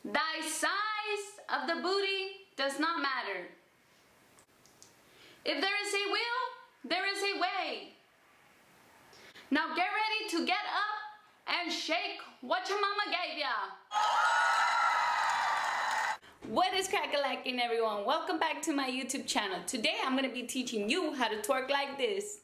Thy size of the booty does not matter. If there is a will, there is a way. Now get ready to get up and shake what your mama gave ya. What is crack-a-lackin', everyone? Welcome back to my YouTube channel. Today I'm going to be teaching you how to twerk like this.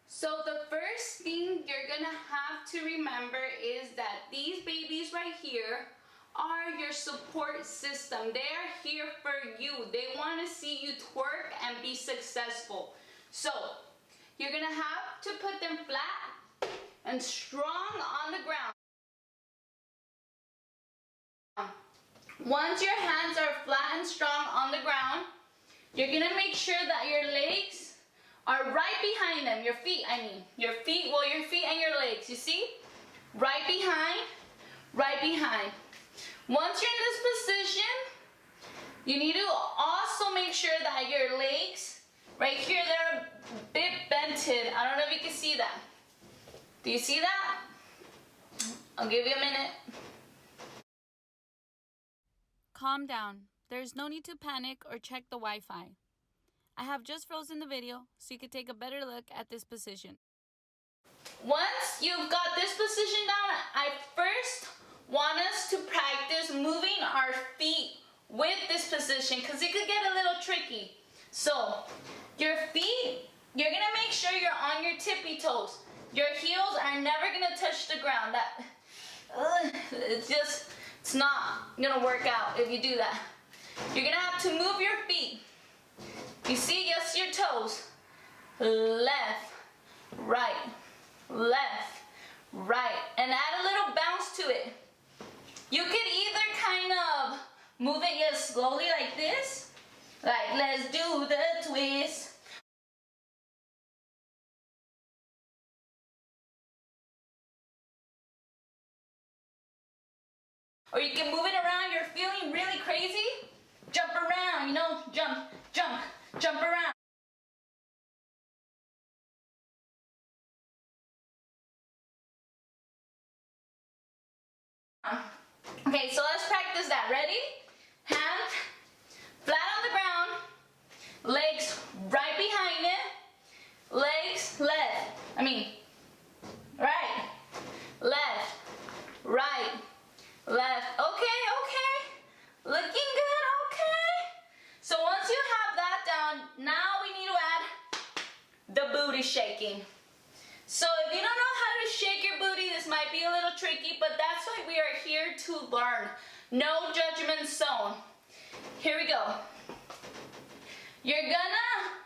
So the first thing you're going to have to remember is that these babies right here are your support system. They are here for you. They want to see you twerk and be successful. So you're going to have to put them flat and strong on the ground. Once your hands are flat and strong on the ground, you're going to make sure that your legs are right behind them. Your feet and your legs, you see? Right behind, right behind. Once you're in this position, you need to also make sure that your legs, right here, they're a bit bented. I don't know if you can see that. Do you see that? I'll give you a minute. Calm down. There's no need to panic or check the Wi-Fi. I have just frozen the video so you can take a better look at this position. Once you've got this position down, I first want us to practice moving our feet with this position because it could get a little tricky. So your feet, you're going to make sure you're on your tippy toes. Your heels are never going to touch the ground. It's not going to work out if you do that. You're going to have to move your feet. You see, just your toes. Left, right, and add a little bounce to it. You could either kind of move it just slowly like this, like let's do the twist. Or you can move it around, you're feeling really crazy, jump around, you know, jump around. Okay, so let's practice that. Ready? Hands flat on the ground, legs right behind it, legs left, right, left. Okay, looking good, okay. So once you have that down, now we need to add the booty shaking. So if you don't know how to shake your booty, this might be a little tricky, but that's why we are here to learn. No judgment zone. Here we go. You're gonna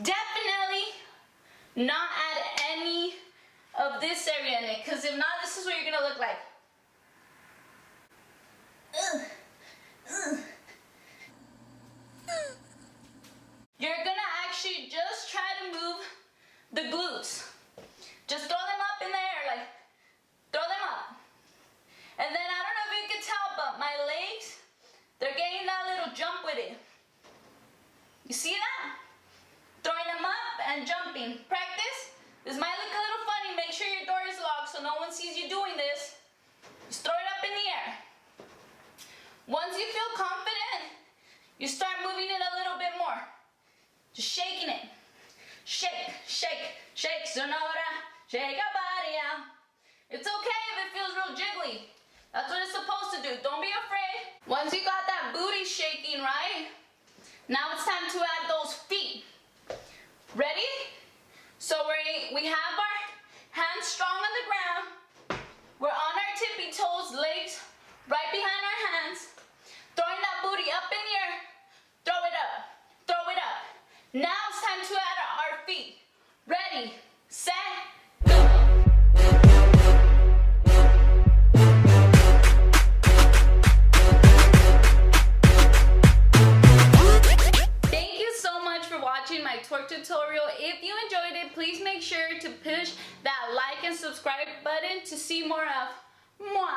definitely not add any of this area in it, because if not, this is what you're gonna look like. You're gonna actually just try to move the glutes. Just throw them up in the air, like, throw them up. And then I don't know if you can tell, but my legs, they're getting that little jump with it. You see that? Throwing them up and jumping. Practice. This might look a little funny. Make sure your door is locked so no one sees you doing this. Just throw it up in the air. Once you feel confident, you start moving it a little bit more. Just shaking it. Shake, Sonora, shake your body out. It's okay if it feels real jiggly. That's what it's supposed to do. Don't be afraid. Once you got that booty shaking, right? Now it's time to add those feet. Ready? So we have our hands strong on the ground. We're on our tippy toes, legs right behind our hands. Throwing that booty up in the air. Throw it up. Now it's time to add our feet. Ready, set, go. Thank you so much for watching my twerk tutorial. If you enjoyed it, please make sure to push that like and subscribe button to see more of moi.